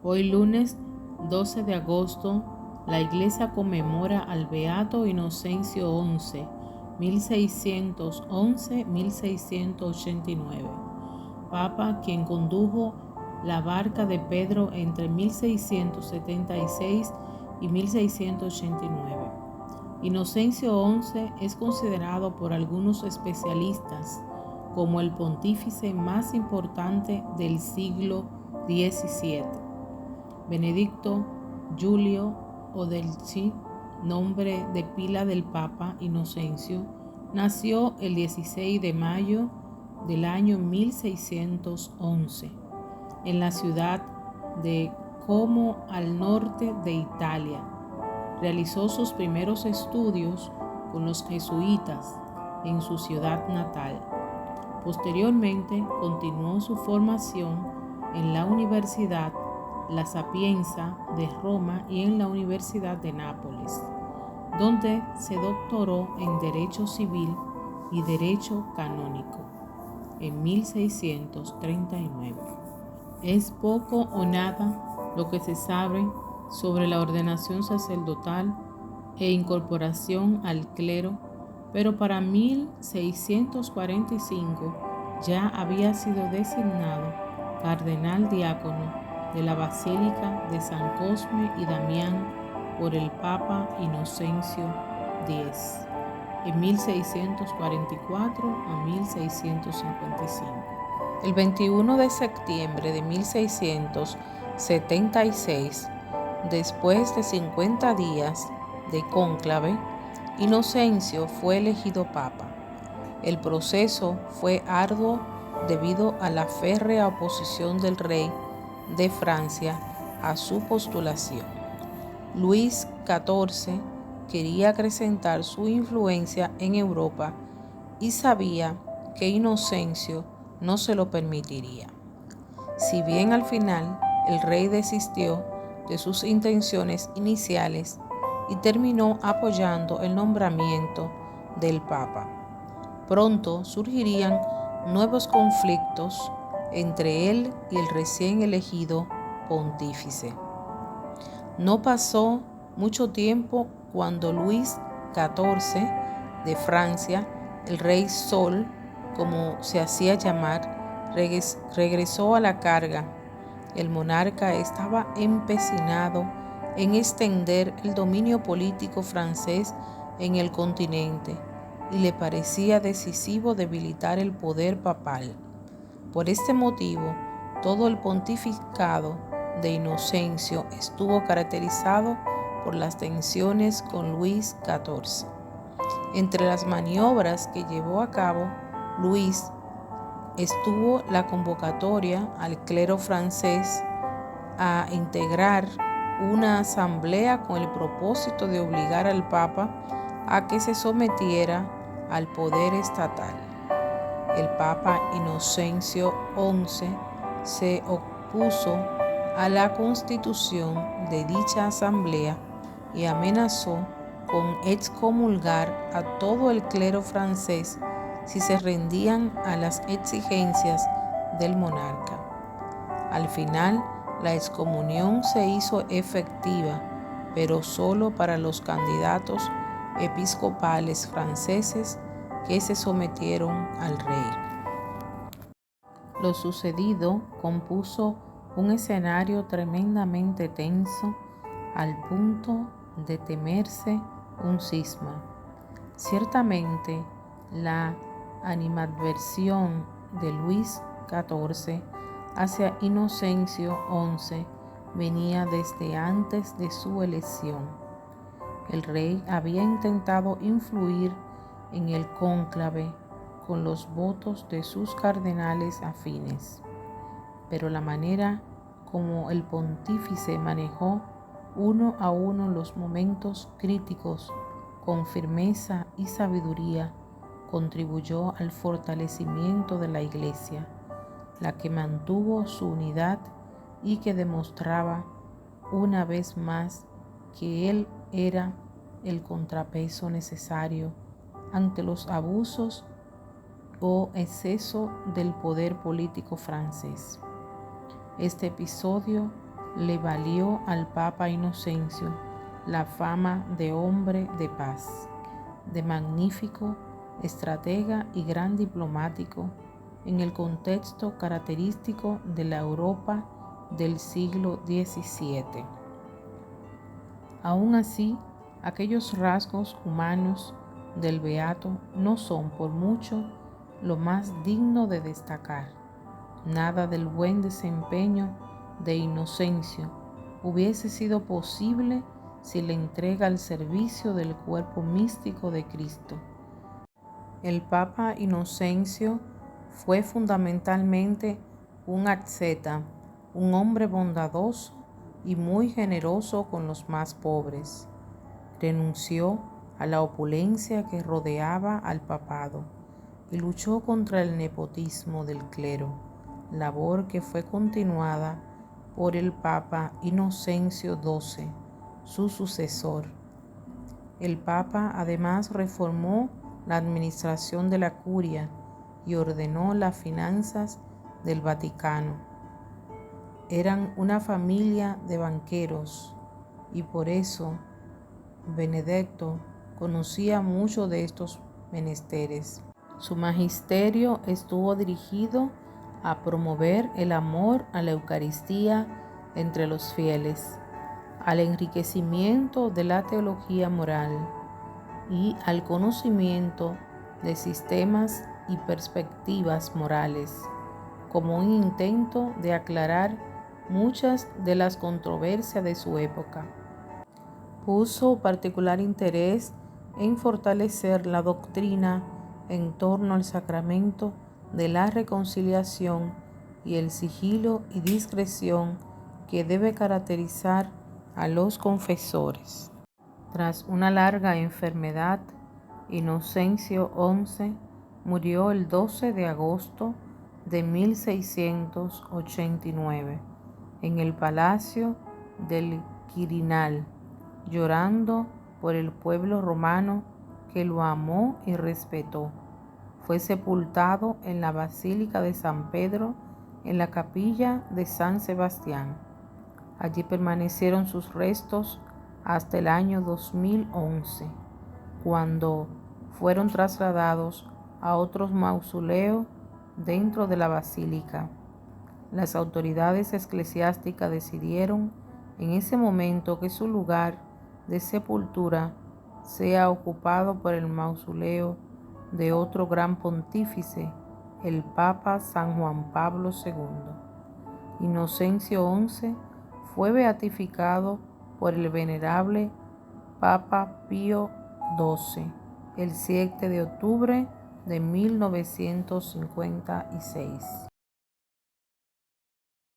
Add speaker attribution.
Speaker 1: Hoy lunes 12 de agosto, la Iglesia conmemora al Beato Inocencio XI, 1611-1689, Papa quien condujo la barca de Pedro entre 1676 y 1689. Inocencio XI es considerado por algunos especialistas como el pontífice más importante del siglo XVII. Benedicto Giulio Odelchi, nombre de pila del Papa Inocencio, nació el 16 de mayo del año 1611 en la ciudad de Como, al norte de Italia. Realizó sus primeros estudios con los jesuitas en su ciudad natal. Posteriormente continuó su formación en la Universidad La Sapienza de Roma y en la Universidad de Nápoles, donde se doctoró en Derecho Civil y Derecho Canónico en 1639. Es poco o nada lo que se sabe sobre la ordenación sacerdotal e incorporación al clero, pero para 1645 ya había sido designado cardenal diácono de la Basílica de San Cosme y Damián por el Papa Inocencio X en 1644 a 1655. El 21 de septiembre de 1676, después de 50 días de cónclave, Inocencio fue elegido papa. El proceso fue arduo debido a la férrea oposición del rey de Francia a su postulación. Luis XIV quería acrecentar su influencia en Europa y sabía que Inocencio no se lo permitiría. Si bien al final el rey desistió de sus intenciones iniciales y terminó apoyando el nombramiento del Papa, pronto surgirían nuevos conflictos entre él y el recién elegido pontífice. No pasó mucho tiempo cuando Luis XIV de Francia, el rey Sol, como se hacía llamar, regresó a la carga. El monarca estaba empecinado en extender el dominio político francés en el continente y le parecía decisivo debilitar el poder papal. Por este motivo, todo el pontificado de Inocencio estuvo caracterizado por las tensiones con Luis XIV. Entre las maniobras que llevó a cabo Luis estuvo la convocatoria al clero francés a integrar una asamblea con el propósito de obligar al Papa a que se sometiera al poder estatal. El Papa Inocencio XI se opuso a la constitución de dicha asamblea y amenazó con excomulgar a todo el clero francés si se rendían a las exigencias del monarca. Al final, la excomunión se hizo efectiva, pero solo para los candidatos episcopales franceses que se sometieron al rey. Lo sucedido compuso un escenario tremendamente tenso al punto de temerse un cisma. Ciertamente, la animadversión de Luis XIV hacia Inocencio XI venía desde antes de su elección. El rey había intentado influir en el cónclave con los votos de sus cardenales afines, pero la manera como el pontífice manejó uno a uno los momentos críticos con firmeza y sabiduría contribuyó al fortalecimiento de la Iglesia, la que mantuvo su unidad y que demostraba una vez más que él era el contrapeso necesario ante los abusos o exceso del poder político francés. Este episodio le valió al Papa Inocencio la fama de hombre de paz, de magnífico estratega y gran diplomático en el contexto característico de la Europa del siglo XVII. Aún así, aquellos rasgos humanos del beato no son por mucho lo más digno de destacar. Nada del buen desempeño de Inocencio hubiese sido posible sin la entrega al servicio del cuerpo místico de Cristo. El Papa Inocencio fue fundamentalmente un asceta, un hombre bondadoso y muy generoso con los más pobres. Renunció a la opulencia que rodeaba al papado y luchó contra el nepotismo del clero, labor que fue continuada por el Papa Inocencio XII, su sucesor. El Papa además reformó la administración de la curia y ordenó las finanzas del Vaticano. Eran una familia de banqueros y por eso Benedetto conocía mucho de estos menesteres. Su magisterio estuvo dirigido a promover el amor a la Eucaristía entre los fieles, al enriquecimiento de la teología moral y al conocimiento de sistemas y perspectivas morales, como un intento de aclarar muchas de las controversias de su época. Puso particular interés en fortalecer la doctrina en torno al sacramento de la reconciliación y el sigilo y discreción que debe caracterizar a los confesores. Tras una larga enfermedad, Inocencio XI murió el 12 de agosto de 1689 en el Palacio del Quirinal, llorando por el pueblo romano que lo amó y respetó. Fue sepultado en la Basílica de San Pedro, en la capilla de San Sebastián. Allí permanecieron sus restos hasta el año 2011, cuando fueron trasladados a otro mausoleo dentro de la basílica. Las autoridades eclesiásticas decidieron en ese momento que su lugar de sepultura sea ocupado por el mausoleo de otro gran pontífice, el Papa San Juan Pablo II. Inocencio XI fue beatificado por el venerable Papa Pío XII el 7 de octubre de 1956.